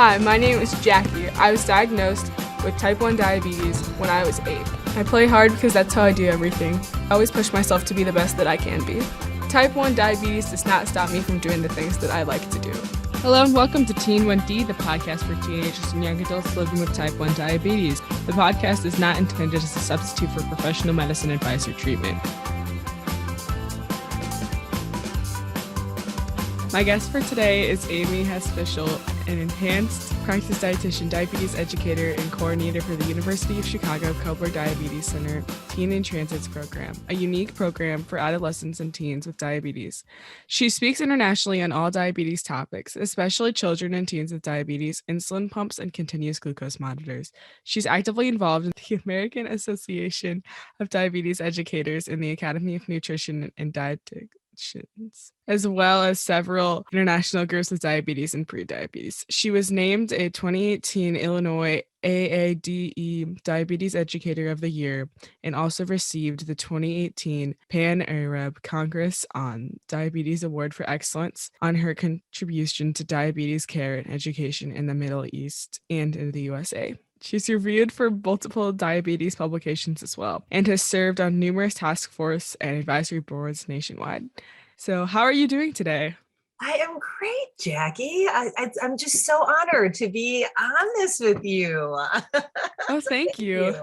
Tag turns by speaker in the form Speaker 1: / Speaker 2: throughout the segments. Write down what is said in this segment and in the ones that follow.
Speaker 1: Hi, my name is Jackie. I was diagnosed with type 1 diabetes when I was 8. I play hard because that's how I do everything. I always push myself to be the best that I can be. Type 1 diabetes does not stop me from doing the things that I like to do. Hello and welcome to Teen 1D, the podcast for teenagers and young adults living with type 1 diabetes. The podcast is not intended as a substitute for professional medicine advice or treatment. My guest for today is Amy Hess Fischl, an enhanced practice dietitian, diabetes educator, and coordinator for the University of Chicago Kovler Diabetes Center Teen in Transits program, a unique program for adolescents and teens with diabetes. She speaks internationally on all diabetes topics, especially children and teens with diabetes, insulin pumps, and continuous glucose monitors. She's actively involved in the American Association of Diabetes Educators and the Academy of Nutrition and Dietetics, as well as several international groups with diabetes and pre-diabetes. She was named a 2018 Illinois AADE Diabetes Educator of the Year and also received the 2018 Pan-Arab Congress on Diabetes Award for Excellence on her contribution to diabetes care and education in the Middle East and in the USA. She's reviewed for multiple diabetes publications as well, and has served on numerous task force and advisory boards nationwide. So how are you doing today?
Speaker 2: I am great, Jackie. I'm just so honored to be on this with you.
Speaker 1: Oh, thank you.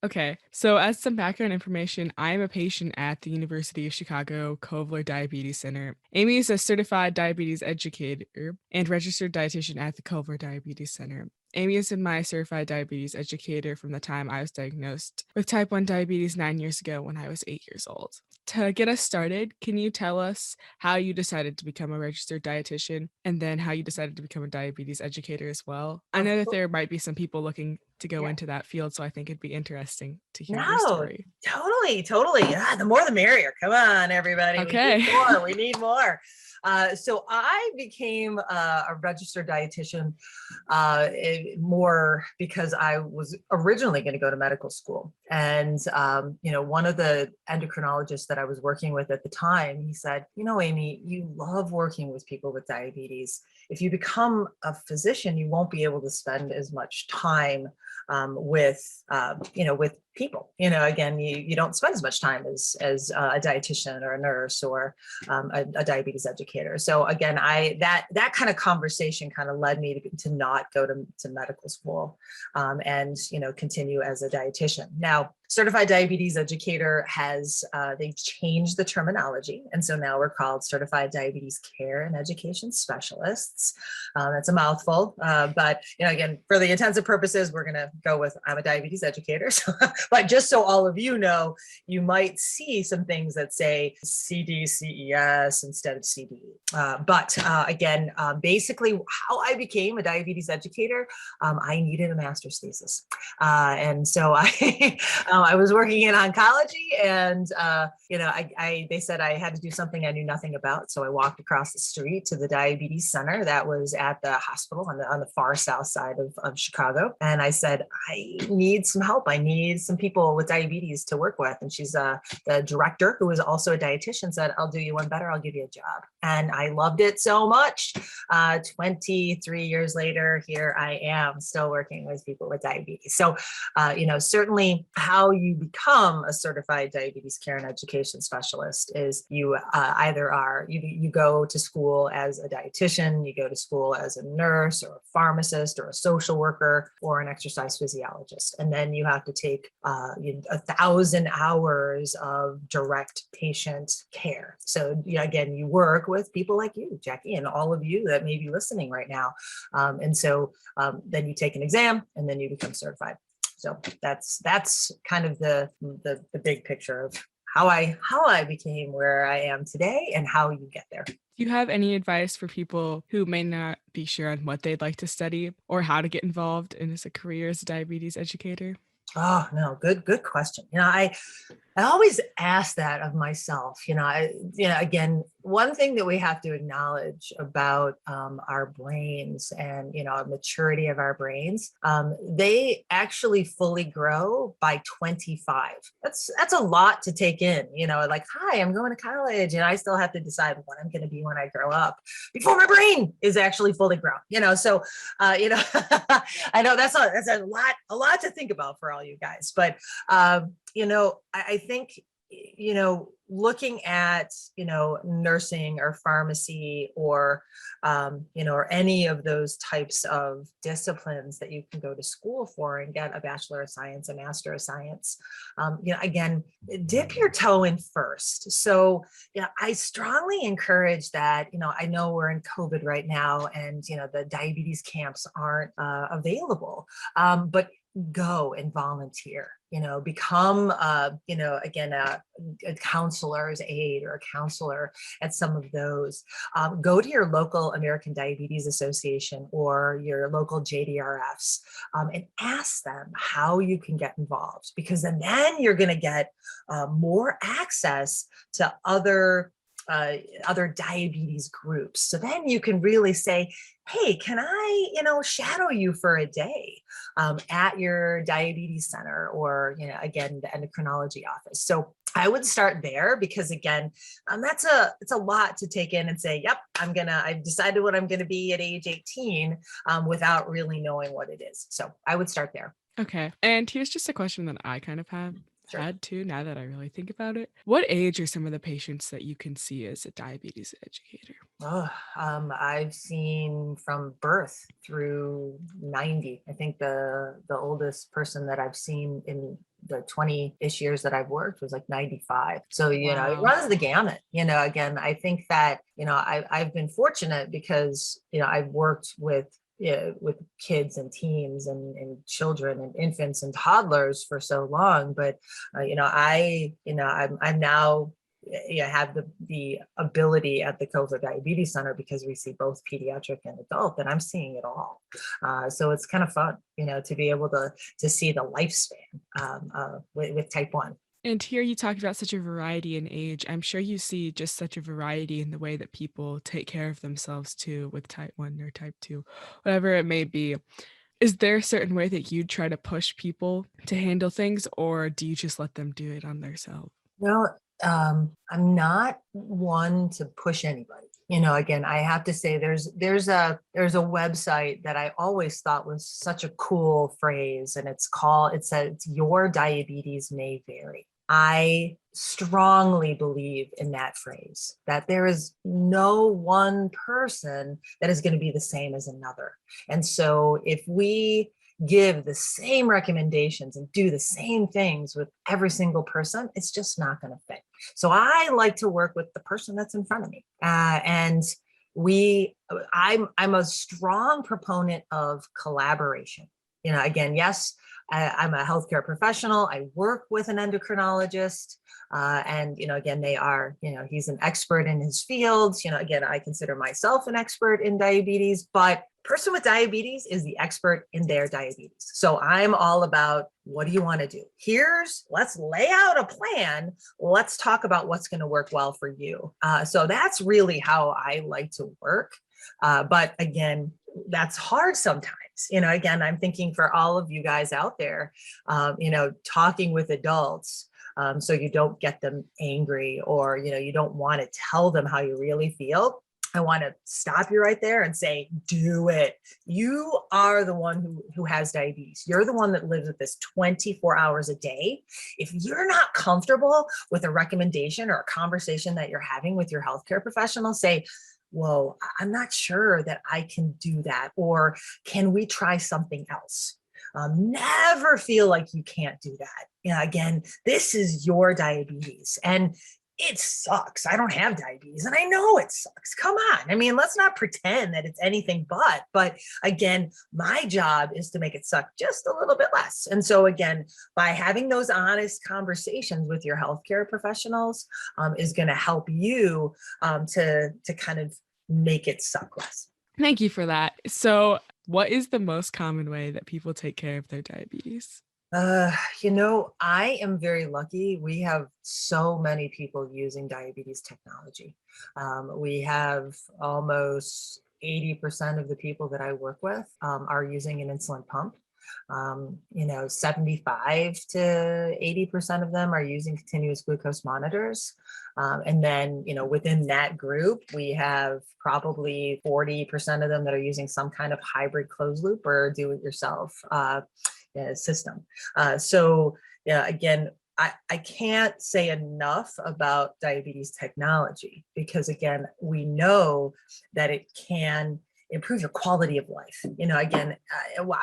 Speaker 1: Okay, so as some background information, I am a patient at the University of Chicago Kovler Diabetes Center. Amy is a certified diabetes educator and registered dietitian at the Kovler Diabetes Center. Amy has been my certified diabetes educator from the time I was diagnosed with type 1 diabetes 9 years ago when I was 8 years old. To get us started, can you tell us how you decided to become a registered dietitian and then how you decided to become a diabetes educator as well? I know that there might be some people looking to go into that field, so I think it'd be interesting to hear your story.
Speaker 2: Totally. The more the merrier. Come on, everybody.
Speaker 1: Okay.
Speaker 2: We need more. So I became a registered dietitian more because I was originally going to go to medical school. And, one of the endocrinologists that I was working with at the time, he said, Amy, you love working with people with diabetes. If you become a physician, you won't be able to spend as much time with people. Again, you don't spend as much time as a dietitian or a nurse or a diabetes educator. So again, that kind of conversation kind of led me to not go to medical school and continue as a dietitian. Now, certified diabetes educator has they've changed the terminology, and so now we're called certified diabetes care and education specialists. That's a mouthful, but again, for the intents and purposes, we're going to go with I'm a diabetes educator. So, but just so all of you know, you might see some things that say CDCES instead of CDE. But again, basically, how I became a diabetes educator, I needed a master's thesis, and so I was working in oncology, and they said I had to do something I knew nothing about. So I walked across the street to the diabetes center that was at the hospital on the far south side of Chicago, and I said, I need some help. I need some people with diabetes to work with. And she's the director, who was also a dietitian, said, I'll do you one better. I'll give you a job. And I loved it so much. 23 years later, here I am still working with people with diabetes. So, certainly how you become a certified diabetes care and education specialist is you either are, you go to school as a dietitian, you go to school as a nurse or a pharmacist or a social worker or an exercise physiologist. And then you have to take 1,000 hours of direct patient care. So again, you work with people like you, Jackie, and all of you that may be listening right now. And so then you take an exam and then you become certified. So that's kind of the big picture of how I became where I am today and how you get there.
Speaker 1: Do you have any advice for people who may not be sure on what they'd like to study or how to get involved in a career as a diabetes educator?
Speaker 2: Oh, no, good question. I I always ask that of myself. Again, one thing that we have to acknowledge about our brains and maturity of our brains, they actually fully grow by 25. That's a lot to take in. Like, hi, I'm going to college, and I still have to decide what I'm going to be when I grow up before my brain is actually fully grown. So I know that's a lot to think about for all you guys, but I think, looking at, nursing or pharmacy or, or any of those types of disciplines that you can go to school for and get a Bachelor of Science, a Master of Science, again, dip your toe in first. So, I strongly encourage that. I know we're in COVID right now, and, the diabetes camps aren't available, but go and volunteer, become, again, a counselor's aide or a counselor at some of those. Go to your local American Diabetes Association or your local JDRFs, and ask them how you can get involved, because then you're going to get more access to other diabetes groups. So then you can really say, hey, can I, shadow you for a day at your diabetes center, or, again, the endocrinology office. So I would start there, because again, it's a lot to take in and say, yep, I've decided what I'm going to be at age 18 without really knowing what it is. So I would start there.
Speaker 1: Okay. And here's just a question that I kind of have
Speaker 2: Sure.
Speaker 1: had to, now that I really think about it. What age are some of the patients that you can see as a diabetes educator?
Speaker 2: Oh, I've seen from birth through 90. I think the oldest person that I've seen in the 20-ish years that I've worked was like 95. So, it
Speaker 1: Wow.
Speaker 2: runs the gamut. Again, I think that, I've been fortunate because, I've worked with kids and teens and children and infants and toddlers for so long. But, I'm now have the ability at the COVID Diabetes Center, because we see both pediatric and adult, and I'm seeing it all. So it's kind of fun, to be able to see the lifespan with type 1.
Speaker 1: And here you talked about such a variety in age. I'm sure you see just such a variety in the way that people take care of themselves too, with type 1 or type 2, whatever it may be. Is there a certain way that you try to push people to handle things, or do you just let them do it on themselves?
Speaker 2: Well, I'm not one to push anybody. Again, I have to say there's a website that I always thought was such a cool phrase, and it says your diabetes may vary. I strongly believe in that phrase, that there is no one person that is going to be the same as another. And so if we give the same recommendations and do the same things with every single person, it's just not going to fit. So I like to work with the person that's in front of me. And I'm a strong proponent of collaboration. Again, yes, I'm a healthcare professional. I work with an endocrinologist. And, again, they are, he's an expert in his field. Again, I consider myself an expert in diabetes, but person with diabetes is the expert in their diabetes. So I'm all about, what do you want to do? Let's lay out a plan. Let's talk about what's going to work well for you. So that's really how I like to work. But again, that's hard sometimes. Again, I'm thinking for all of you guys out there, talking with adults, so you don't get them angry, or, you don't want to tell them how you really feel. I want to stop you right there and say, do it. You are the one who has diabetes. You're the one that lives with this 24 hours a day. If you're not comfortable with a recommendation or a conversation that you're having with your healthcare professional, say, whoa, I'm not sure that I can do that. Or can we try something else? Never feel like you can't do that. Again, this is your diabetes, and it sucks. I don't have diabetes, and I know it sucks. Come on. I mean, let's not pretend that it's anything but again, my job is to make it suck just a little bit less. And so again, by having those honest conversations with your healthcare professionals, is going to help you to kind of make it suck less.
Speaker 1: Thank you for that. So, what is the most common way that people take care of their diabetes?
Speaker 2: I am very lucky. We have so many people using diabetes technology. We have almost 80% of the people that I work with are using an insulin pump. 75 to 80% of them are using continuous glucose monitors. And then, within that group, we have probably 40% of them that are using some kind of hybrid closed loop or do it yourself system. So, yeah, again, I can't say enough about diabetes technology because, again, we know that it can improve your quality of life. Again,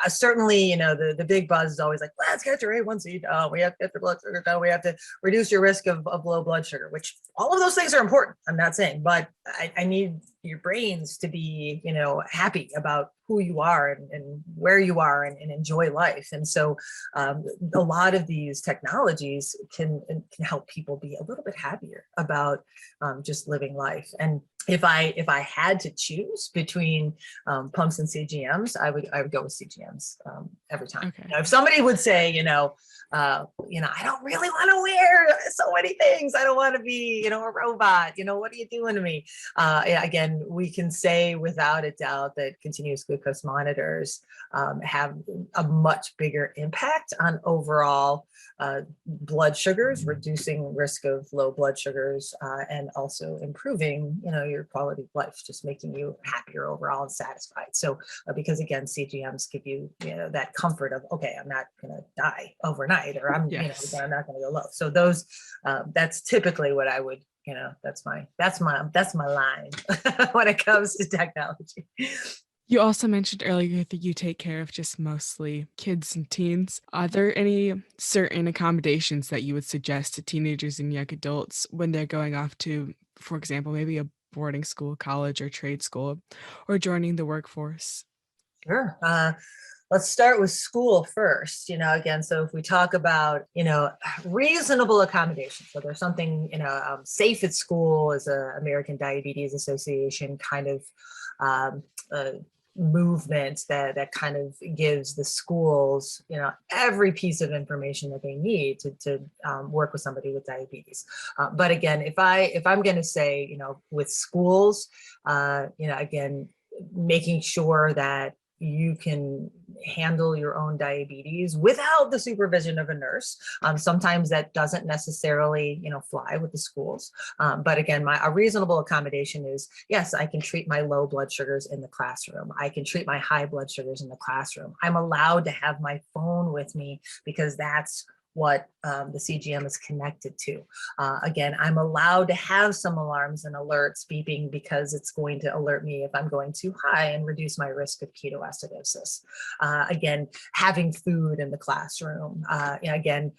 Speaker 2: certainly, the big buzz is always like, let's get your A1C down. We have to get your blood sugar down. We have to reduce your risk of low blood sugar, which all of those things are important. I'm not saying, but I need your brains to be, happy about who you are and where you are and enjoy life. And so a lot of these technologies can help people be a little bit happier about just living life. And if I had to choose between pumps and CGMs, I would go with CGMs every time.
Speaker 1: Okay.
Speaker 2: If somebody would say, I don't really want to wear so many things. I don't want to be, a robot. What are you doing to me? Again, we can say without a doubt that continuous glucose monitors have a much bigger impact on overall blood sugars, reducing risk of low blood sugars, and also improving, your quality of life, just making you happier overall and satisfied. So, because again, CGMs give you, that comfort of, okay, I'm not going to die overnight, or I'm,
Speaker 1: Yes.
Speaker 2: I'm not going to go low. So those, that's typically what I would, that's my line when it comes to technology.
Speaker 1: You also mentioned earlier that you take care of just mostly kids and teens. Are there any certain accommodations that you would suggest to teenagers and young adults when they're going off to, for example, maybe a boarding school, college, or trade school, or joining the workforce?
Speaker 2: Sure. Let's start with school first, again, so if we talk about, reasonable accommodations, so there's something, safe at school is a American Diabetes Association kind of movement that kind of gives the schools, every piece of information that they need to work with somebody with diabetes. But again, if I'm going to say, with schools, again, making sure that you can handle your own diabetes without the supervision of a nurse. Sometimes that doesn't necessarily, fly with the schools. But again, a reasonable accommodation is, yes, I can treat my low blood sugars in the classroom. I can treat my high blood sugars in the classroom. I'm allowed to have my phone with me because that's what the CGM is connected to. Again, I'm allowed to have some alarms and alerts beeping because it's going to alert me if I'm going too high and reduce my risk of ketoacidosis. Again, having food in the classroom. Again,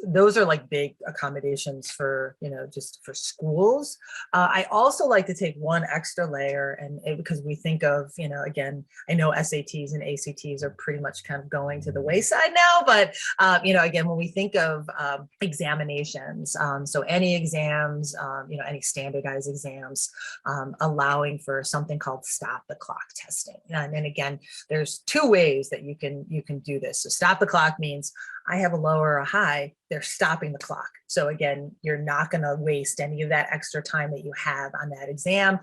Speaker 2: those are like big accommodations for, just for schools. I also like to take one extra layer because we think of, again, I know SATs and ACTs are pretty much kind of going to the wayside now, but, again, when we think of examinations, so any exams, any standardized exams, allowing for something called stop the clock testing. And again, there's two ways that you can do this. So stop the clock means I have a low or a high, they're stopping the clock. So again, you're not going to waste any of that extra time that you have on that exam.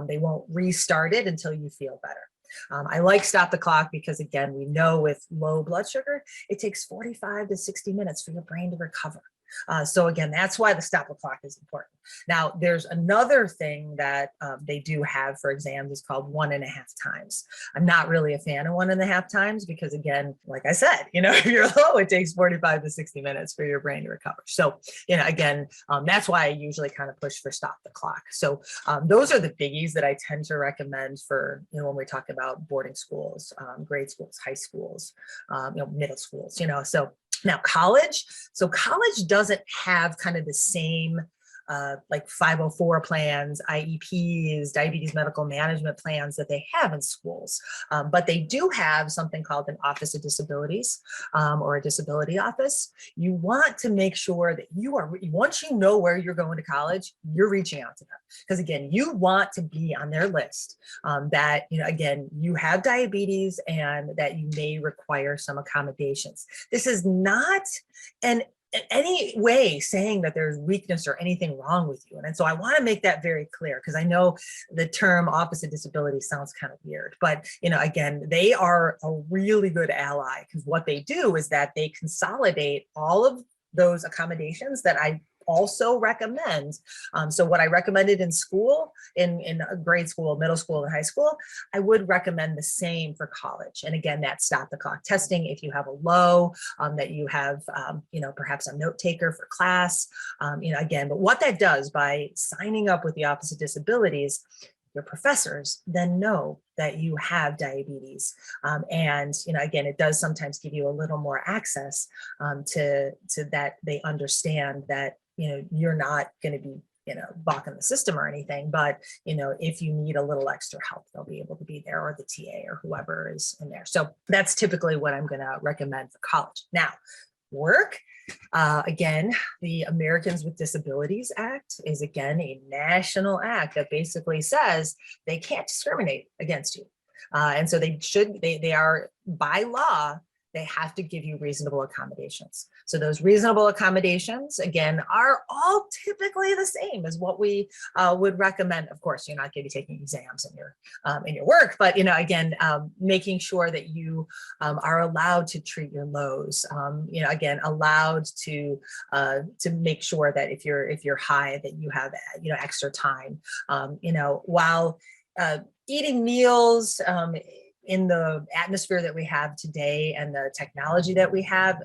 Speaker 2: They won't restart it until you feel better. I like stop the clock because, again, we know with low blood sugar, it takes 45 to 60 minutes for your brain to recover. So again, that's why the stop the clock is important. Now, there's another thing that they do have for exams is called 1.5 times. I'm not really a fan of 1.5 times because, again, like I said, if you're low, it takes 45 to 60 minutes for your brain to recover. So, again, that's why I usually kind of push for stop the clock. So those are the biggies that I tend to recommend for, when we talk about boarding schools, grade schools, high schools, middle schools, so. Now, college. So college doesn't have kind of the same like 504 plans, IEPs, diabetes medical management plans that they have in schools. But they do have something called an Office of Disabilities or a disability office. You want to make sure that once you know where you're going to college, you're reaching out to them. Because again, you want to be on their list that, again, you have diabetes and that you may require some accommodations. This is not an any way saying that there's weakness or anything wrong with you. And so I want to make that very clear, because I know the term Office of Disability sounds kind of weird, but again, they are a really good ally, because what they do is that they consolidate all of those accommodations that I also recommend. So what I recommended in school, in grade school, middle school, and high school, I would recommend the same for college. And again, that stop the clock testing, if you have a low, that you have, perhaps a note taker for class, again, but what that does by signing up with the Office of Disabilities, your professors then know that you have diabetes. And, again, it does sometimes give you a little more access to that. They understand that, you're not going to be, balking the system or anything, but, if you need a little extra help, they'll be able to be there, or the TA or whoever is in there. So that's typically what I'm going to recommend for college. Now, work. Again, the Americans with Disabilities Act is, again, a national act that basically says they can't discriminate against you. And so they are, by law, they have to give you reasonable accommodations. So those reasonable accommodations, again, are all typically the same as what we would recommend. Of course, you're not going to be taking exams in your work, but again, making sure that you are allowed to treat your lows. Again, allowed to make sure that if you're high, that you have extra time. While eating meals. In the atmosphere that we have today and the technology that we have,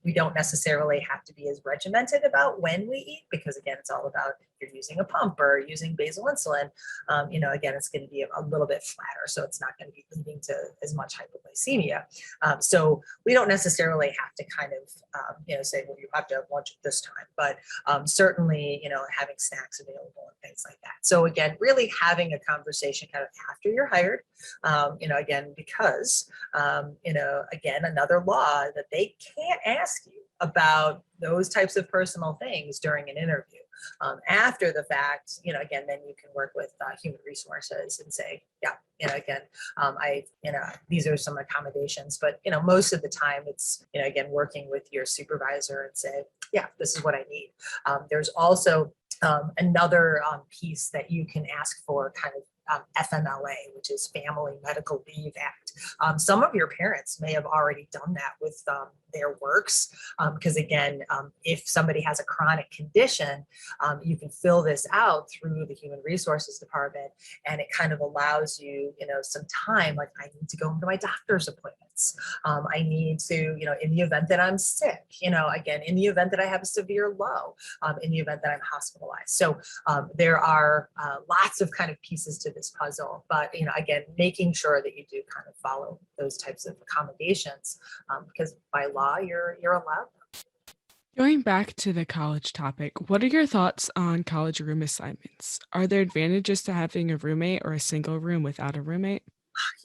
Speaker 2: we don't necessarily have to be as regimented about when we eat, because again, it's all about if you're using a pump or using basal insulin, again, it's going to be a little bit flatter. So it's not going to be leading to as much hypoglycemia. So we don't necessarily have to kind of, say, well, you have to have lunch at this time, but certainly, having snacks available and things like that. So again, really having a conversation kind of after you're hired, again, because, again, another law that they can't ask you about those types of personal things during an interview. After the fact, again, then you can work with human resources and say, yeah, again, these are some accommodations, but, most of the time it's, again, working with your supervisor and say, yeah, this is what I need. There's also another piece that you can ask for, kind of FMLA, which is Family Medical Leave Act. Some of your parents may have already done that with their works, because again, if somebody has a chronic condition, you can fill this out through the Human Resources Department, and it kind of allows you, some time, like I need to go into my doctor's appointments. I need to, in the event that I'm sick, again, in the event that I have a severe low, in the event that I'm hospitalized. So there are lots of kind of pieces to this puzzle, but, again, making sure that you do kind of follow those types of accommodations, because by law, you're allowed them.
Speaker 1: Going back to the college topic, what are your thoughts on college room assignments? Are there advantages to having a roommate or a single room without a roommate?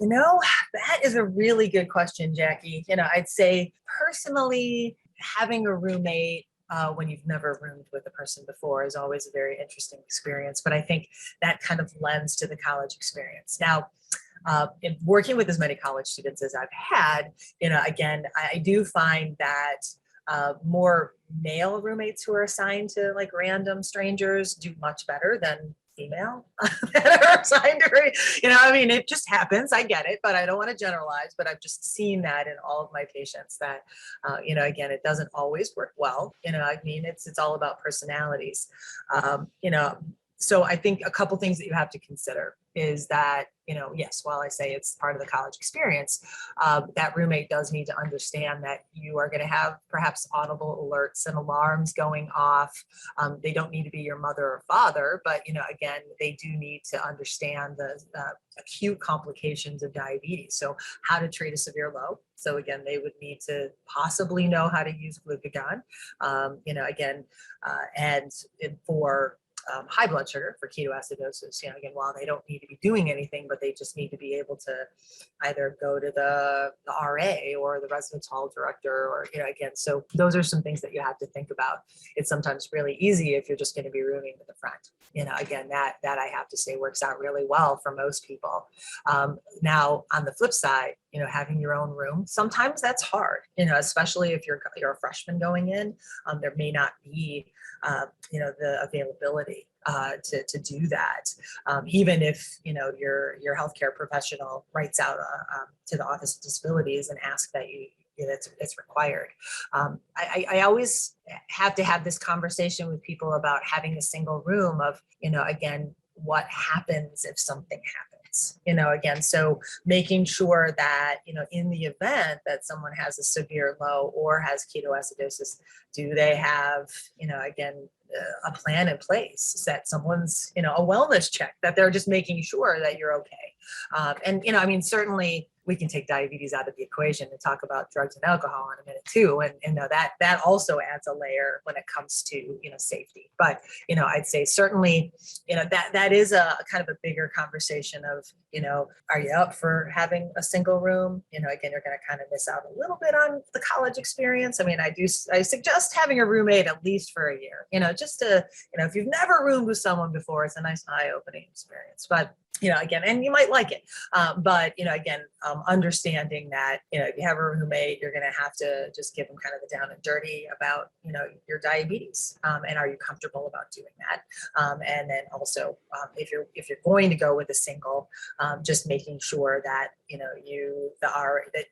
Speaker 2: That is a really good question, Jackie. I'd say personally, having a roommate when you've never roomed with a person before is always a very interesting experience. But I think that kind of lends to the college experience. Now, in working with as many college students as I've had, again, I do find that more male roommates who are assigned to like random strangers do much better than female that are assigned to, it just happens. I get it, but I don't want to generalize, but I've just seen that in all of my patients that, again, it doesn't always work well. It's all about personalities. So I think a couple things that you have to consider is that, yes, while I say it's part of the college experience, that roommate does need to understand that you are going to have perhaps audible alerts and alarms going off. They don't need to be your mother or father, but, again, they do need to understand the acute complications of diabetes. So how to treat a severe low. So again, they would need to possibly know how to use glucagon, and for high blood sugar for ketoacidosis. Again, while they don't need to be doing anything, but they just need to be able to either go to the RA or the residence hall director, or, again, so those are some things that you have to think about. It's sometimes really easy if you're just going to be rooming with a friend. Again, that I have to say works out really well for most people. Now, on the flip side, having your own room, sometimes that's hard, especially if you're a freshman going in. There may not be the availability to do that. Even if, your healthcare professional writes out to the Office of Disabilities and asks that it's required. I always have to have this conversation with people about having a single room of, again, what happens if something happens, again, so making sure that, in the event that someone has a severe low or has ketoacidosis, do they have, again, a plan in place that someone's, a wellness check, that they're just making sure that you're okay. And, certainly we can take diabetes out of the equation and talk about drugs and alcohol in a minute too. And that also adds a layer when it comes to, safety. But, I'd say certainly, that is a kind of a bigger conversation of, are you up for having a single room? Again, you're going to kind of miss out a little bit on the college experience. I suggest having a roommate at least for a year, just to, if you've never roomed with someone before, it's a nice eye-opening experience. But again, and you might like it, but again, understanding that if you have a roommate, you're going to have to just give them kind of the down and dirty about your diabetes, and are you comfortable about doing that? And then also, if you're going to go with a single, just making sure that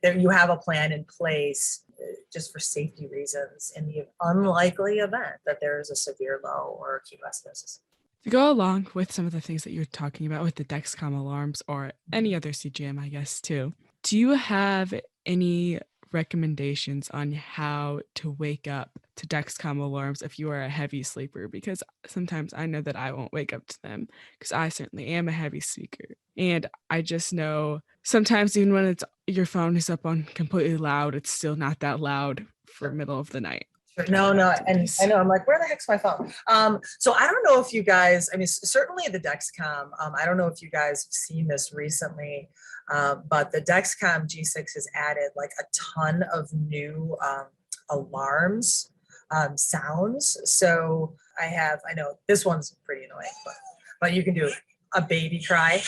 Speaker 2: that you have a plan in place, just for safety reasons, in the unlikely event that there is a severe low or ketoacidosis.
Speaker 1: To go along with some of the things that you're talking about with the Dexcom alarms or any other CGM, I guess, too, do you have any recommendations on how to wake up to Dexcom alarms if you are a heavy sleeper? Because sometimes I know that I won't wake up to them because I certainly am a heavy sleeper. And I just know sometimes even when your phone is up on completely loud, it's still not that loud for middle of the night.
Speaker 2: No, and I know, I'm like, where the heck's my phone? So I don't know if you guys, certainly the Dexcom, I don't know if you guys have seen this recently, but the Dexcom G6 has added like a ton of new alarms, sounds. So I know this one's pretty annoying, but you can do a baby cry.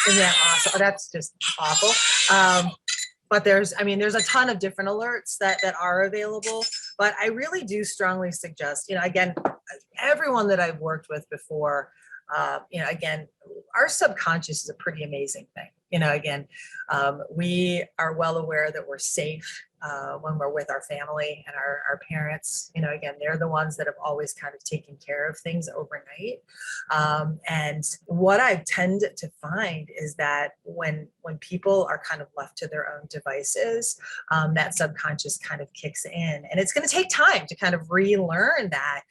Speaker 2: Isn't that awesome? That's just awful. But there's a ton of different alerts that are available, but I really do strongly suggest, again, everyone that I've worked with before, again, our subconscious is a pretty amazing thing. Again, we are well aware that we're safe when we're with our family and our parents. Again, they're the ones that have always kind of taken care of things overnight. And what I tend to find is that when people are kind of left to their own devices, that subconscious kind of kicks in, and it's going to take time to kind of relearn that.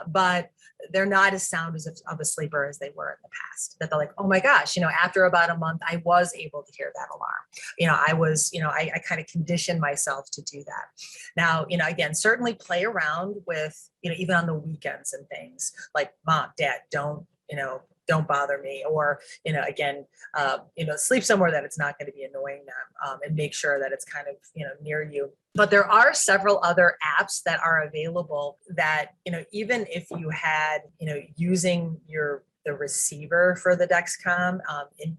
Speaker 2: But they're not as sound of a sleeper as they were in the past. That they're like, oh my gosh, after about a month, I was able to hear that alarm. I kind of conditioned myself to do that. Now, again, certainly play around with, even on the weekends and things like, Mom, Dad, don't bother me, or, again, sleep somewhere that it's not going to be annoying them, and make sure that it's kind of, near you. But there are several other apps that are available that, even if you had, using the receiver for the Dexcom,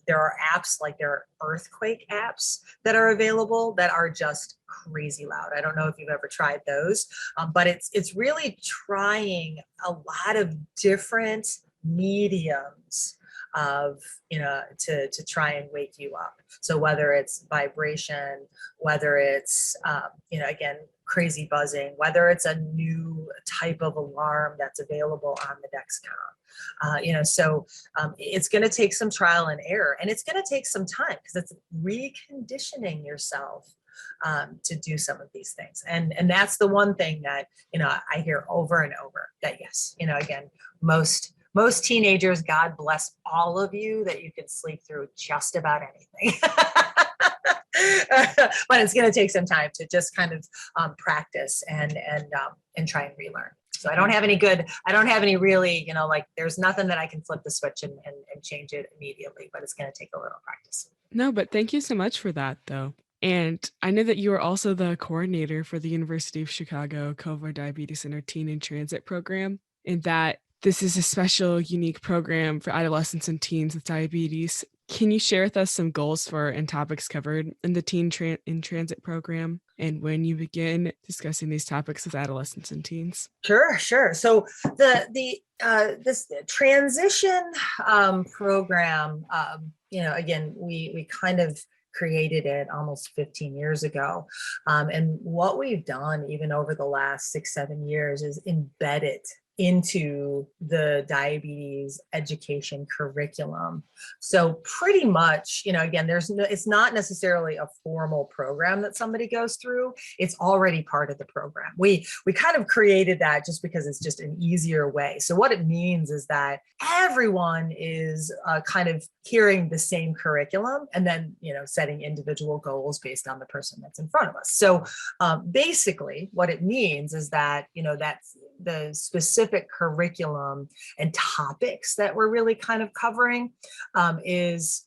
Speaker 2: there are apps like there are earthquake apps that are available that are just crazy loud. I don't know if you've ever tried those, but it's really trying a lot of different mediums of to try and wake you up. So whether it's vibration, whether it's again, crazy buzzing, whether it's a new type of alarm that's available on the Dexcom. So it's going to take some trial and error, and it's going to take some time because it's reconditioning yourself to do some of these things. And that's the one thing that, I hear over and over that, yes, again, most teenagers, God bless all of you, that you can sleep through just about anything. But it's going to take some time to just kind of practice and try and relearn. So I don't have any really, like there's nothing that I can flip the switch and change it immediately, but it's going to take a little practice.
Speaker 1: No, but thank you so much for that, though. And I know that you are also the coordinator for the University of Chicago Cover Diabetes Center Teen in Transit program, and that this is a special, unique program for adolescents and teens with diabetes. Can you share with us some goals for and topics covered in the Teen in Transit program, and when you begin discussing these topics with adolescents and teens?
Speaker 2: Sure. So this transition program, again, we kind of created it almost 15 years ago. And what we've done even over the last 6-7 years is embed it into the diabetes education curriculum. So pretty much, again, it's not necessarily a formal program that somebody goes through. It's already part of the program. We kind of created that just because it's just an easier way. So what it means is that everyone is kind of hearing the same curriculum and then, setting individual goals based on the person that's in front of us. So basically what it means is that, that's the specific curriculum and topics that we're really kind of covering is,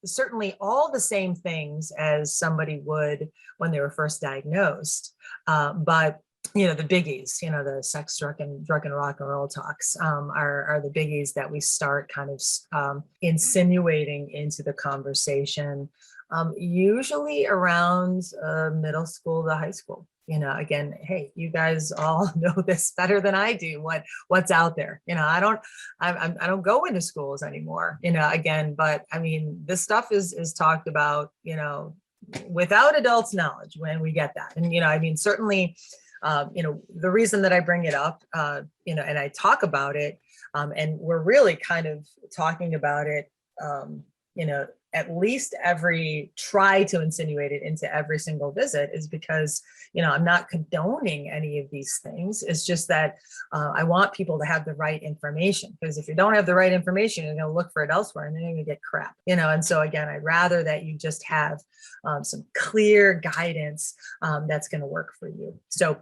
Speaker 2: certainly all the same things as somebody would when they were first diagnosed. But the biggies, the sex, drug and rock and roll talks are the biggies that we start kind of insinuating into the conversation, usually around middle school to high school. Again, hey, you guys all know this better than I do. What's out there? I don't go into schools anymore. Again, but I mean, this stuff is talked about. Without adults' knowledge when we get that, and I mean, certainly. The reason that I bring it up, and I talk about it, and we're really kind of talking about it, at least try to insinuate it into every single visit is because, I'm not condoning any of these things. It's just that I want people to have the right information, because if you don't have the right information, you're going to look for it elsewhere and then you're going to get crap, and so again, I'd rather that you just have some clear guidance that's going to work for you. So,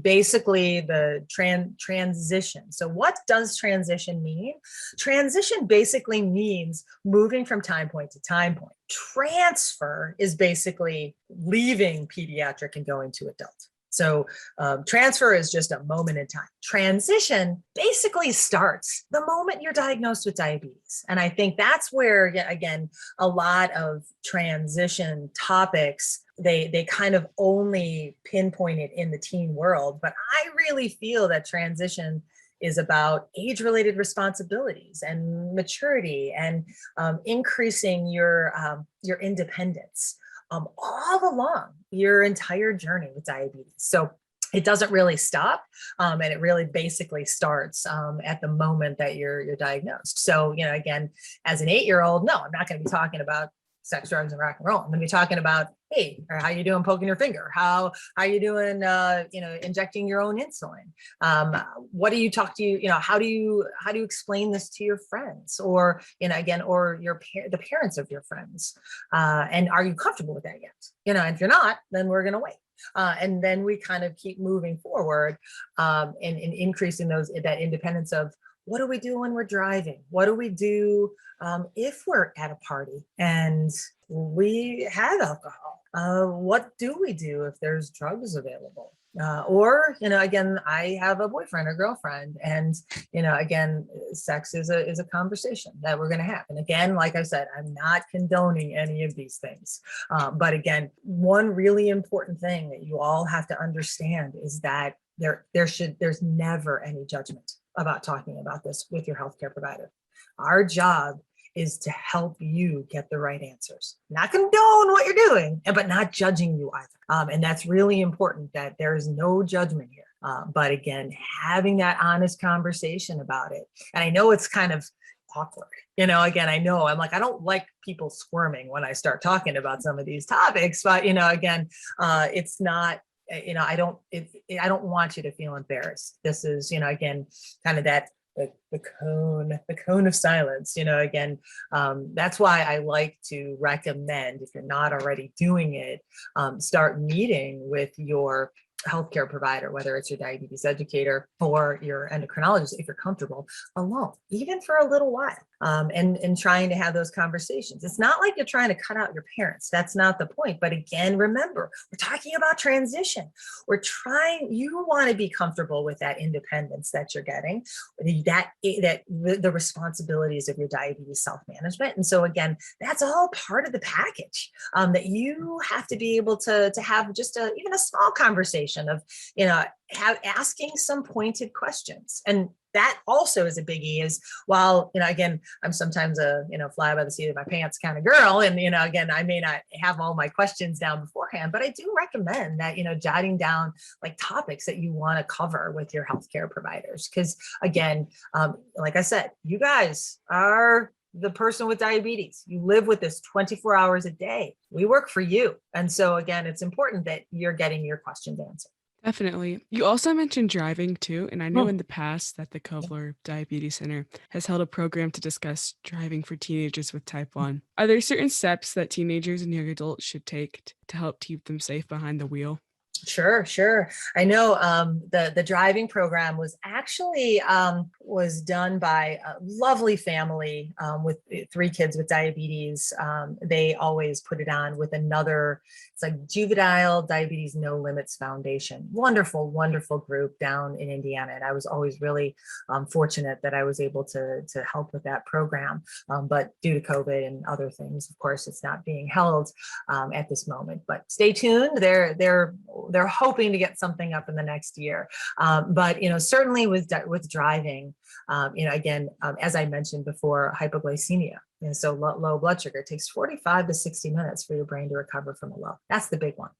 Speaker 2: basically the transition. So what does transition mean? Transition basically means moving from time point to time point. Transfer is basically leaving pediatric and going to adult. So transfer is just a moment in time. Transition basically starts the moment you're diagnosed with diabetes. And I think that's where, again, a lot of transition topics, they kind of only pinpoint it in the teen world. But I really feel that transition is about age-related responsibilities and maturity and increasing your independence all along your entire journey with diabetes. So it doesn't really stop, and it really basically starts at the moment that you're diagnosed. So, again, as an 8-year-old, no, I'm not going to be talking about sex, drugs, and rock and roll. I'm going to be talking about, hey, how you doing poking your finger? How you doing, injecting your own insulin? What do you talk to, how do you explain this to your friends, or, again, or the parents of your friends? And are you comfortable with that yet? And if you're not, then we're going to wait. And then we kind of keep moving forward and increasing that independence of, what do we do when we're driving? What do we do if we're at a party and we have alcohol? What do we do if there's drugs available? Or, again, I have a boyfriend or girlfriend, and, again, sex is a conversation that we're going to have. And again, like I said, I'm not condoning any of these things. But again, one really important thing that you all have to understand is that there's never any judgment about talking about this with your healthcare provider. Our job is to help you get the right answers, not condone what you're doing, but not judging you either. And that's really important, that there is no judgment here. But again, having that honest conversation about it. And I know it's kind of awkward. Again, I know I'm like, I don't like people squirming when I start talking about some of these topics, but, again, it's not, I don't want you to feel embarrassed. This is, again, kind of that, the cone of silence, again, that's why I like to recommend, if you're not already doing it, start meeting with your healthcare provider, whether it's your diabetes educator or your endocrinologist, if you're comfortable, alone, even for a little while, and trying to have those conversations. It's not like you're trying to cut out your parents. That's not the point. But again, remember, we're talking about transition. You want to be comfortable with that independence that you're getting, that the responsibilities of your diabetes self-management. And so again, that's all part of the package, that you have to be able to have just even a small conversation of, asking some pointed questions. And that also is a biggie, is while, again, I'm sometimes a, fly by the seat of my pants kind of girl. And, again, I may not have all my questions down beforehand, but I do recommend that, jotting down like topics that you want to cover with your healthcare providers. Because again, like I said, you guys are the person with diabetes. You live with this 24 hours a day. We work for you. And so again, it's important that you're getting your questions answered.
Speaker 1: Definitely. You also mentioned driving too, and I know in the past that the Kovler Diabetes Center has held a program to discuss driving for teenagers with type 1. Are there certain steps that teenagers and young adults should take to help keep them safe behind the wheel?
Speaker 2: Sure. I know the driving program was actually was done by a lovely family with 3 kids with diabetes. They always put it on with another, it's like Juvenile Diabetes No Limits Foundation. Wonderful group down in Indiana. And I was always really fortunate that I was able to help with that program. But due to COVID and other things, of course, it's not being held at this moment. But stay tuned. They're hoping to get something up in the next year. But, certainly with driving, again, as I mentioned before, hypoglycemia. So low blood sugar, it takes 45 to 60 minutes for your brain to recover from a low. That's the big one.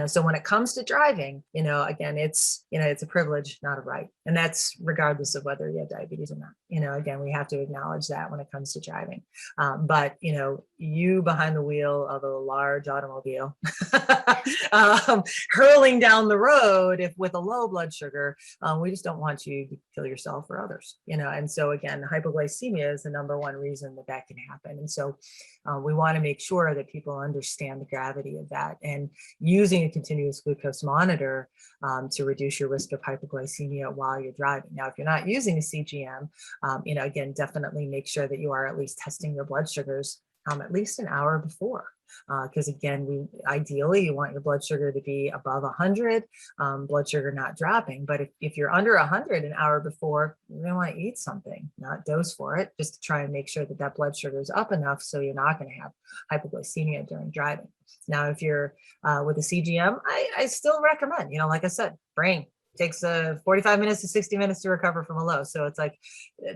Speaker 2: So when it comes to driving, again, it's a privilege, not a right. And that's regardless of whether you have diabetes or not. Again, we have to acknowledge that when it comes to driving. But, you behind the wheel of a large automobile, hurling down the road with a low blood sugar, we just don't want you to kill yourself or others, and so again, hypoglycemia is the number one reason that can happen. And so we want to make sure that people understand the gravity of that, and using a continuous glucose monitor to reduce your risk of hypoglycemia while you're driving. Now, if you're not using a CGM, again, definitely make sure that you are at least testing your blood sugars at least an hour before. Because again, ideally you want your blood sugar to be above 100, blood sugar not dropping. But if you're under 100 an hour before, you're going to want to eat something, not dose for it, just to try and make sure that blood sugar is up enough so you're not going to have hypoglycemia during driving. Now, if you're with a CGM, I still recommend, like I said, brain takes 45 minutes to 60 minutes to recover from a low. So it's like,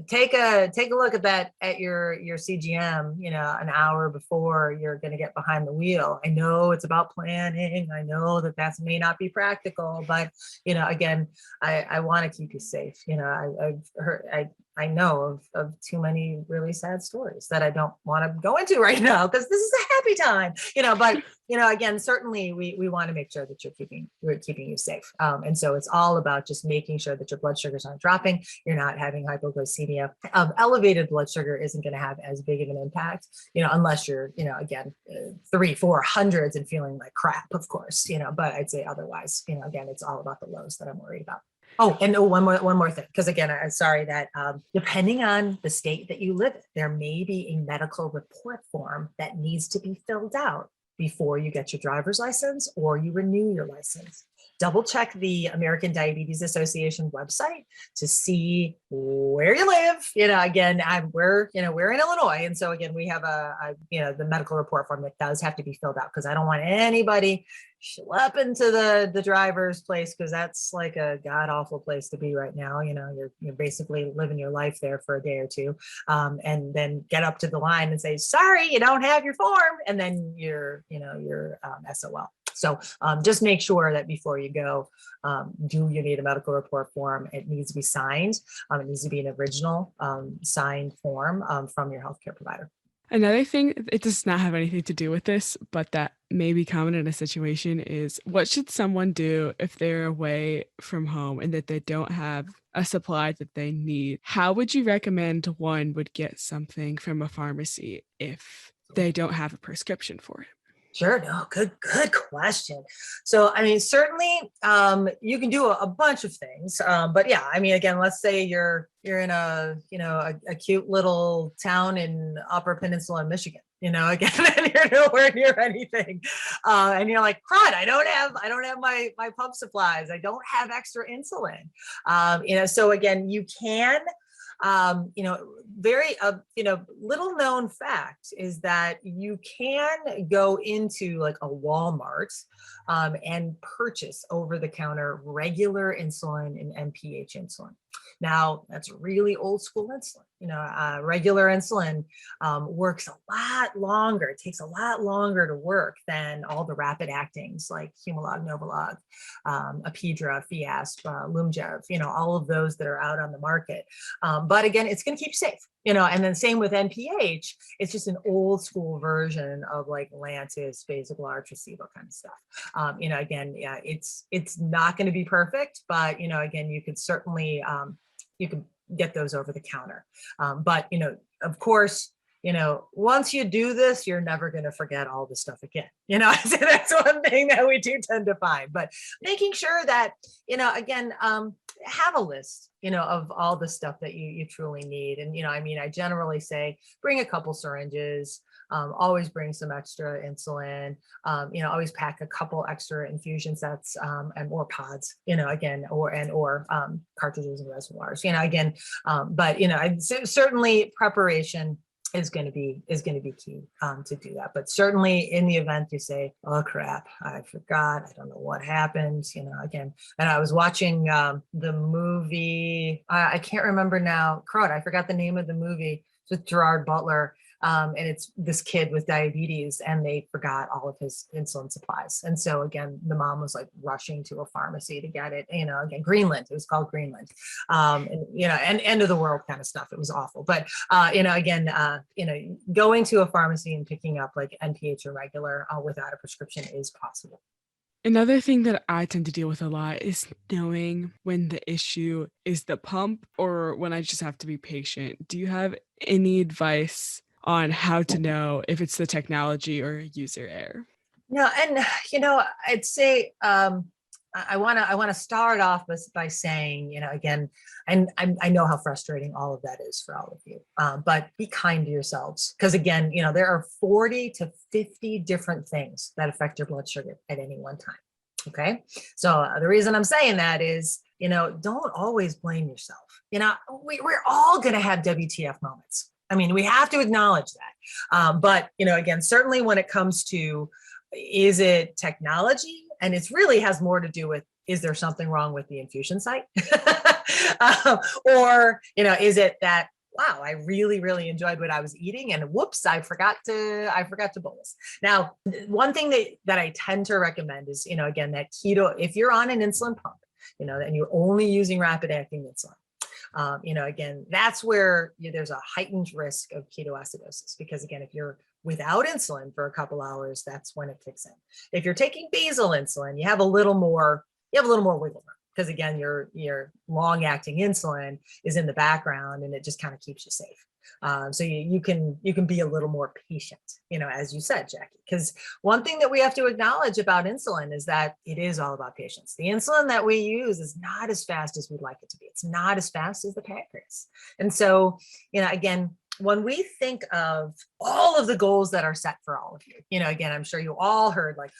Speaker 2: take a look at your CGM, an hour before you're going to get behind the wheel. I know it's about planning. I know that may not be practical, but, again, I want to keep you safe. I know of too many really sad stories that I don't want to go into right now, because this is a happy time, but, again, certainly we want to make sure that we're keeping you safe. And so it's all about just making sure that your blood sugars aren't dropping. You're not having hypoglycemia. Elevated blood sugar isn't going to have as big of an impact, unless you're, again, 300-400s and feeling like crap, of course, but I'd say otherwise, again, it's all about the lows that I'm worried about. Oh, and one more thing, because again, I'm sorry that depending on the state that you live in, there may be a medical report form that needs to be filled out before you get your driver's license or you renew your license. double check the American Diabetes Association website to see where you live. Again, we're in Illinois. And so again, we have the medical report form that does have to be filled out, because I don't want anybody schlepping to the driver's place, because that's like a god awful place to be right now. You're basically living your life there for a day or two, and then get up to the line and say, sorry, you don't have your form. And then you're SOL. So just make sure that before you go, do you need a medical report form? It needs to be signed. It needs to be an original signed form from your healthcare provider.
Speaker 1: Another thing, it does not have anything to do with this, but that may be common in a situation, is what should someone do if they're away from home and that they don't have a supply that they need? How would you recommend one would get something from a pharmacy if they don't have a prescription for it?
Speaker 2: Sure. No, good question. So, certainly, you can do a bunch of things. But yeah, again, let's say you're in a cute little town in Upper Peninsula in Michigan, again, and you're nowhere near anything. And you're like, crud, I don't have my pump supplies. I don't have extra insulin. So again, you can, very, little known fact is that you can go into like a Walmart and purchase over the counter regular insulin and NPH insulin. Now, that's really old school insulin. Regular insulin works a lot longer. It takes a lot longer to work than all the rapid actings like Humalog, Novolog, Apidra, Fiasp, Lumjev, all of those that are out on the market. But again, it's going to keep you safe. And then same with NPH, it's just an old school version of like Lantus, Basaglar, Tracebo kind of stuff. Again, yeah, it's not going to be perfect, but again, you could certainly you could get those over the counter. But of course, once you do this, you're never going to forget all the stuff again. So that's one thing that we do tend to find. But making sure that again, have a list of all the stuff that you truly need. And I generally say bring a couple syringes, always bring some extra insulin, always pack a couple extra infusion sets and or pods, again, or cartridges and reservoirs, again, but certainly preparation is going to be key to do that. But certainly in the event you say, oh crap, I forgot, I don't know what happened, again. And I was watching the movie, I can't remember now, crud, I forgot the name of the movie. It's with Gerard Butler. And it's this kid with diabetes, and they forgot all of his insulin supplies. And so again, the mom was like rushing to a pharmacy to get it, again, Greenland, it was called Greenland, and end of the world kind of stuff. It was awful. But, again, going to a pharmacy and picking up like NPH or regular without a prescription is possible.
Speaker 1: Another thing that I tend to deal with a lot is knowing when the issue is the pump or when I just have to be patient. Do you have any advice on how to know if it's the technology or user error?
Speaker 2: No, and I'd say I want to start off by saying, again, and I know how frustrating all of that is for all of you, but be kind to yourselves, because again, there are 40 to 50 different things that affect your blood sugar at any one time. Okay, so the reason I'm saying that is, don't always blame yourself. We're all going to have WTF moments. We have to acknowledge that. But, again, certainly when it comes to, is it technology? And it really has more to do with, is there something wrong with the infusion site? Or, is it that, wow, I really, really enjoyed what I was eating, and whoops, I forgot to bolus. Now, one thing that I tend to recommend is, again, that keto, if you're on an insulin pump, and you're only using rapid acting insulin, again, that's where there's a heightened risk of ketoacidosis, because again, if you're without insulin for a couple hours, that's when it kicks in. If you're taking basal insulin, you have a little more wiggle room, because again, your long acting insulin is in the background and it just kind of keeps you safe. So you can be a little more patient, as you said, Jackie, because one thing that we have to acknowledge about insulin is that it is all about patience. The insulin that we use is not as fast as we'd like it to be. It's not as fast as the pancreas. And so, again, when we think of all of the goals that are set for all of you. Again, I'm sure you all heard like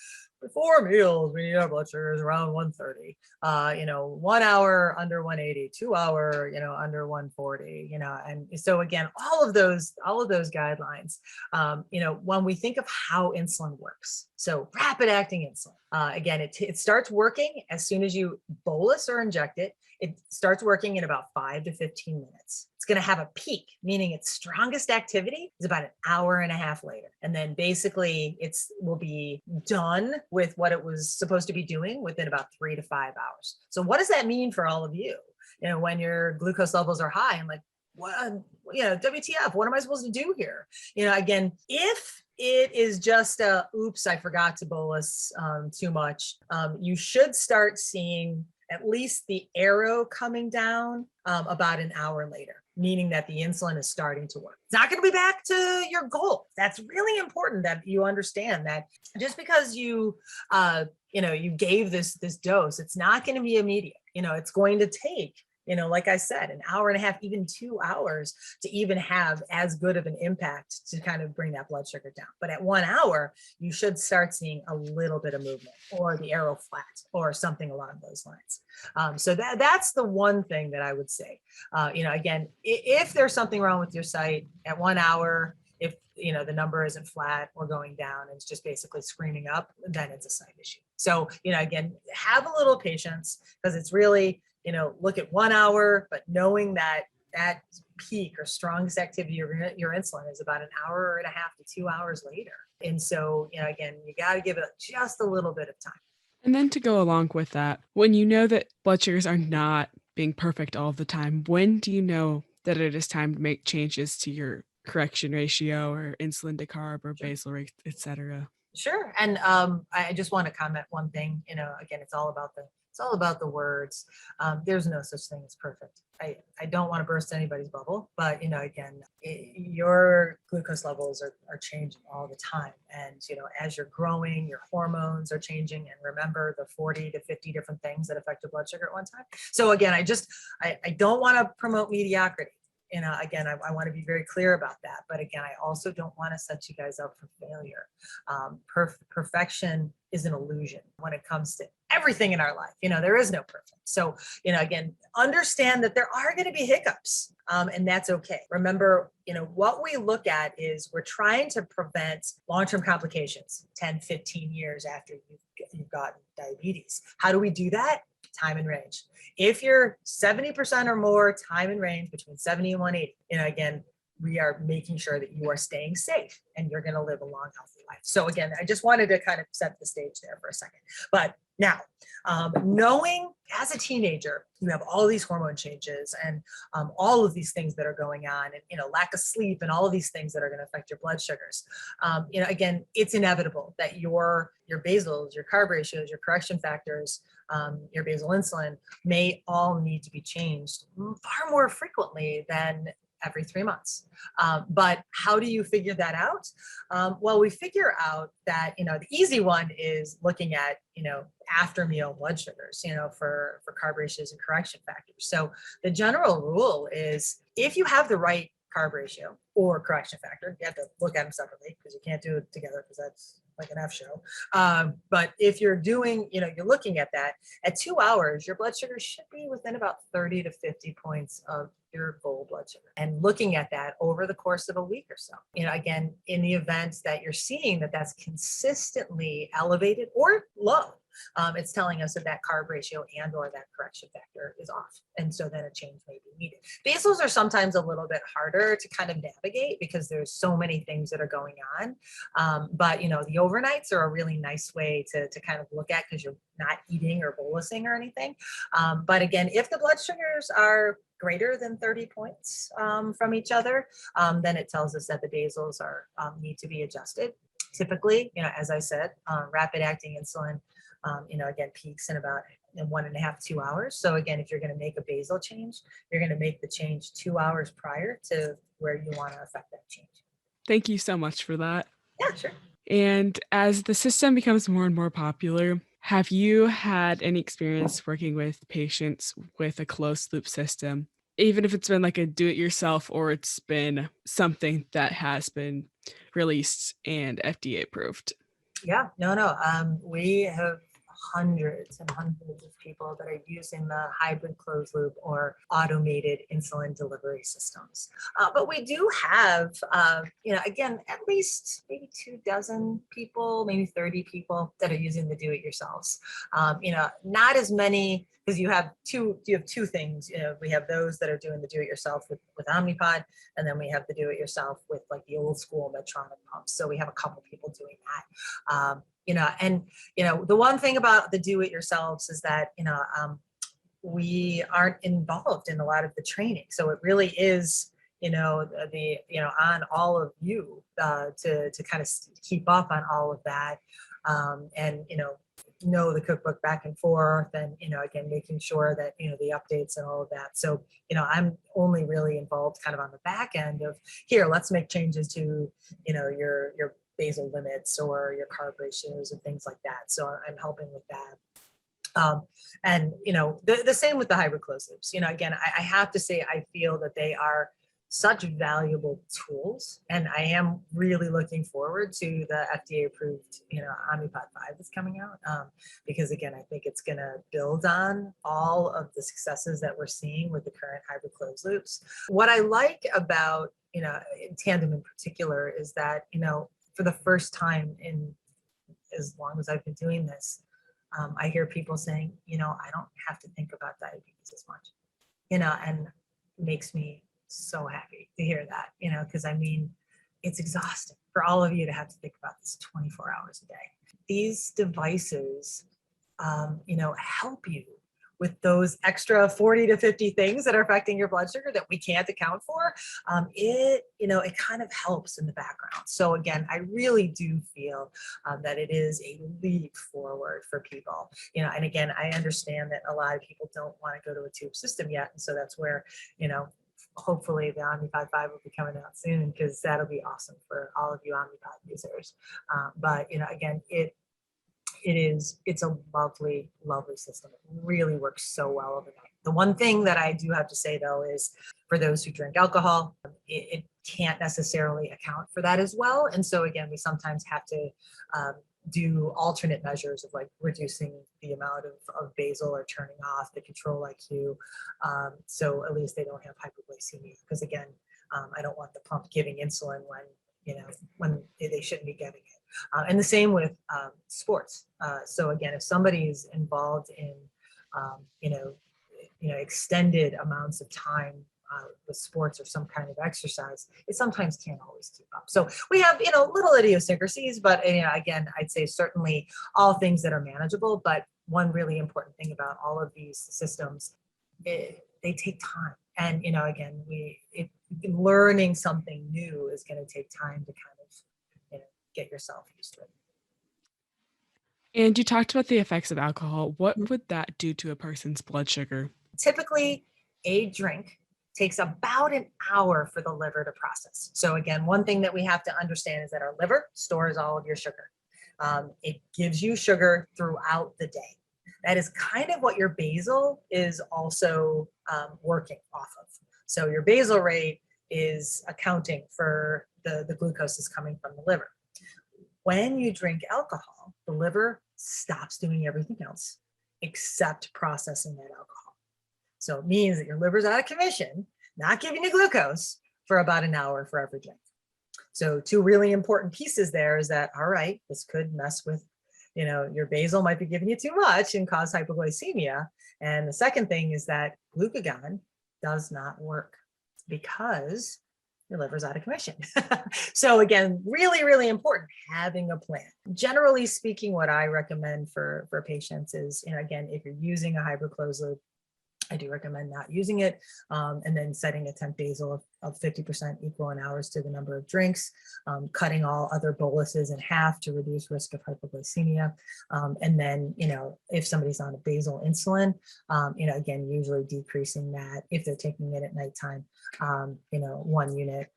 Speaker 2: before meals, we need our blood sugars around 130, 1 hour under 180, 2 hour, under 140, and so again, all of those guidelines, when we think of how insulin works. So rapid acting insulin, again, it starts working as soon as you bolus or inject it. It starts working in about 5 to 15 minutes. It's going to have a peak, meaning its strongest activity is about an hour and a half later. And then basically will be done with what it was supposed to be doing within about 3 to 5 hours. So what does that mean for all of you? When your glucose levels are high, I'm like, what, WTF, what am I supposed to do here? Again, if it is just oops, I forgot to bolus too much, you should start seeing at least the arrow coming down about an hour later, meaning that the insulin is starting to work. It's not going to be back to your goal. That's really important that you understand that just because you gave this dose, it's not going to be immediate. It's going to take, like I said, an hour and a half, even 2 hours to even have as good of an impact to kind of bring that blood sugar down. But at 1 hour, you should start seeing a little bit of movement or the arrow flat or something along those lines. So that's the one thing that I would say. Again, if there's something wrong with your site at 1 hour, if the number isn't flat or going down, and it's just basically screaming up, then it's a site issue. So again, have a little patience, because it's really, look at 1 hour, but knowing that peak or strongest activity of your insulin is about an hour and a half to 2 hours later. And so, again, you got to give it just a little bit of time.
Speaker 1: And then to go along with that, when you know that blood sugars are not being perfect all the time, when do you know that it is time to make changes to your correction ratio or insulin to carb or basal rate, et cetera?
Speaker 2: Sure. And I just want to comment one thing. Again, it's all about the words. There's no such thing as perfect. I don't want to burst anybody's bubble, but again, your glucose levels are changing all the time, and as you're growing, your hormones are changing. And remember the 40 to 50 different things that affect your blood sugar at one time. So again, I don't want to promote mediocrity. Again, I want to be very clear about that. But again, I also don't want to set you guys up for failure. Perfection is an illusion when it comes to everything in our life. There is no perfect. So, again, understand that there are going to be hiccups, and that's okay. Remember, what we look at is we're trying to prevent long-term complications 10, 15 years after you've gotten diabetes. How do we do that? Time and range. If you're 70% or more time and range between 70 and 180, again, we are making sure that you are staying safe and you're going to live a long, healthy life. So again, I just wanted to kind of set the stage there for a second. But now, knowing as a teenager, you have all these hormone changes and all of these things that are going on, and lack of sleep and all of these things that are going to affect your blood sugars. Again, it's inevitable that your basals, your carb ratios, your correction factors, your basal insulin may all need to be changed far more frequently than every 3 months. But how do you figure that out? Well, we figure out that, the easy one is looking at, after meal blood sugars, for carb ratios and correction factors. So the general rule is if you have the right carb ratio or correction factor, you have to look at them separately because you can't do it together because that's like an F show. But if you're doing, you're looking at that at 2 hours, your blood sugar should be within about 30 to 50 points of your goal blood sugar, and looking at that over the course of a week or so. Again, in the event that you're seeing that that's consistently elevated or low, it's telling us that that carb ratio and or that correction factor is off. And so then a change may be needed. Basals are sometimes a little bit harder to kind of navigate because there's so many things that are going on. But the overnights are a really nice way to kind of look at, because you're not eating or bolusing or anything. But again, if the blood sugars are greater than 30 points from each other, then it tells us that the basals need to be adjusted. Typically, as I said, rapid acting insulin, again, peaks in about 1.5 to 2 hours. So again, if you're going to make a basal change, you're going to make the change 2 hours prior to where you want to affect that change.
Speaker 1: Thank you so much for that.
Speaker 2: Yeah, sure.
Speaker 1: And as the system becomes more and more popular, have you had any experience working with patients with a closed loop system even if it's been like a do-it-yourself or it's been something that has been released and FDA approved.
Speaker 2: Yeah, no. We have hundreds and hundreds of people that are using the hybrid closed loop or automated insulin delivery systems. But we do have, again, at least maybe 24 people, maybe 30 people that are using the do-it-yourselves. Not as many, because you have two things. We have those that are doing the do-it-yourself with Omnipod, and then we have the do-it-yourself with like the old school Medtronic pumps. So we have a couple people doing that. The one thing about the do-it-yourselves is that we aren't involved in a lot of the training, so it really is on all of you to kind of keep up on all of that, and know the cookbook back and forth, and again making sure that the updates and all of that. So I'm only really involved kind of on the back end of, here, let's make changes to your basal limits or your carb ratios and things like that. So I'm helping with that. And the same with the hybrid closed loops. Again, I have to say, I feel that they are such valuable tools, and I am really looking forward to the FDA approved Omnipod 5 that's coming out, because again, I think it's going to build on all of the successes that we're seeing with the current hybrid closed loops. What I like about Tandem in particular is that for the first time in as long as I've been doing this, I hear people saying, I don't have to think about diabetes as much, and it makes me so happy to hear that, because I mean, it's exhausting for all of you to have to think about this 24 hours a day. These devices, help you with those extra 40 to 50 things that are affecting your blood sugar that we can't account for. It kind of helps in the background. So again, I really do feel that it is a leap forward for people. And again, I understand that a lot of people don't want to go to a tube system yet. And so that's where, hopefully the Omnipod 5 will be coming out soon, because that'll be awesome for all of you Omnipod users. But again, it's a lovely, lovely system. It really works so well overnight. The one thing that I do have to say though is, for those who drink alcohol, it can't necessarily account for that as well. And so again, we sometimes have to do alternate measures of like reducing the amount of basal or turning off the control IQ. So at least they don't have hypoglycemia, because again, I don't want the pump giving insulin when they shouldn't be getting it. And the same with sports. So again, if somebody is involved in, extended amounts of time with sports or some kind of exercise, it sometimes can't always keep up. So we have, little idiosyncrasies, but again, I'd say certainly all things that are manageable. But one really important thing about all of these systems, they take time. And, again, learning something new is going to take time to kind of, get yourself used to it.
Speaker 1: And you talked about the effects of alcohol. What would that do to a person's blood sugar? Typically,
Speaker 2: a drink takes about an hour for the liver to process. So again, one thing that we have to understand is that our liver stores all of your sugar. It gives you sugar throughout the day. That is kind of what your basal is also working off of. So your basal rate is accounting for the glucose that's coming from the liver. When you drink alcohol, the liver stops doing everything else except processing that alcohol. So it means that your liver's out of commission, not giving you glucose for about an hour for every drink. So two really important pieces there is that, all right, this could mess with, your basal might be giving you too much and cause hypoglycemia. And the second thing is that glucagon does not work because your liver's out of commission. So again, really, really important, having a plan. Generally speaking, what I recommend for patients is, again, if you're using a hybrid closed loop, I do recommend not using it, and then setting a temp basal of 50% equal in hours to the number of drinks, cutting all other boluses in half to reduce risk of hypoglycemia. And then, if somebody's on a basal insulin, again, usually decreasing that if they're taking it at nighttime, 1 unit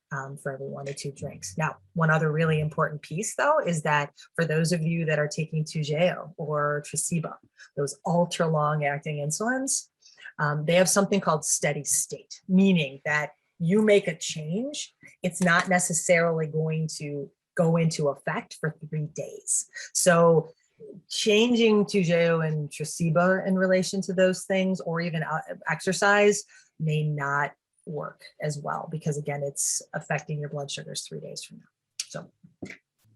Speaker 2: for every 1 to 2 drinks. Now, one other really important piece though, is that for those of you that are taking Toujeo or Tresiba, those ultra long acting insulins, They have something called steady state, meaning that you make a change, it's not necessarily going to go into effect for 3 days. So changing Tujeo and Traceba in relation to those things, or even exercise, may not work as well, because again, it's affecting your blood sugars 3 days from now. So.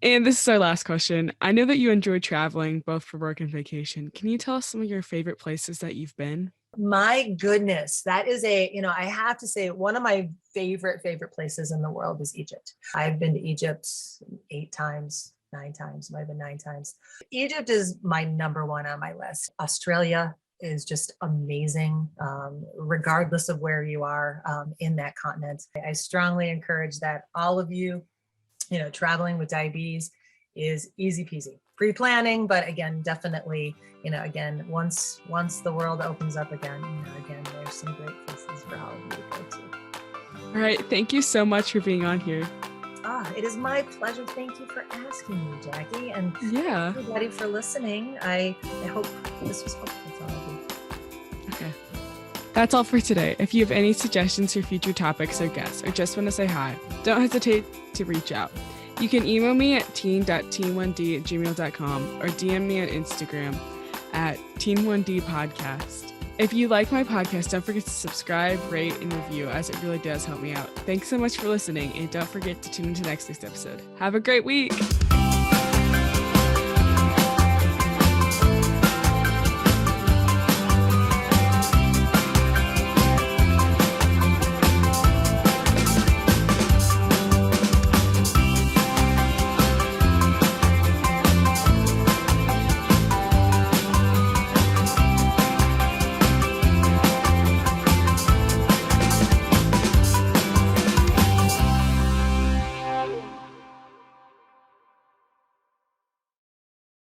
Speaker 1: And this is our last question. I know that you enjoy traveling both for work and vacation. Can you tell us some of your favorite places that you've been?
Speaker 2: My goodness, that is I have to say, one of my favorite places in the world is Egypt. I've been to Egypt 8 times, 9 times, might have been 9 times. Egypt is my number one on my list. Australia is just amazing, regardless of where you are in that continent. I strongly encourage that all of you, traveling with diabetes is easy peasy. Pre-planning, but again, definitely, again, once the world opens up again, again, there's some great places for all of you to go to.
Speaker 1: All right. Thank you so much for being on here.
Speaker 2: It is my pleasure. Thank you for asking me, Jackie. And
Speaker 1: yeah,
Speaker 2: everybody for listening. I hope this was helpful to all of you.
Speaker 1: Okay. That's all for today. If you have any suggestions for future topics or guests, or just want to say hi, don't hesitate to reach out. You can email me at teen.teen1d@gmail.com or DM me on Instagram at teen1dpodcast. If you like my podcast, don't forget to subscribe, rate, and review, as it really does help me out. Thanks so much for listening, and don't forget to tune into next week's episode. Have a great week.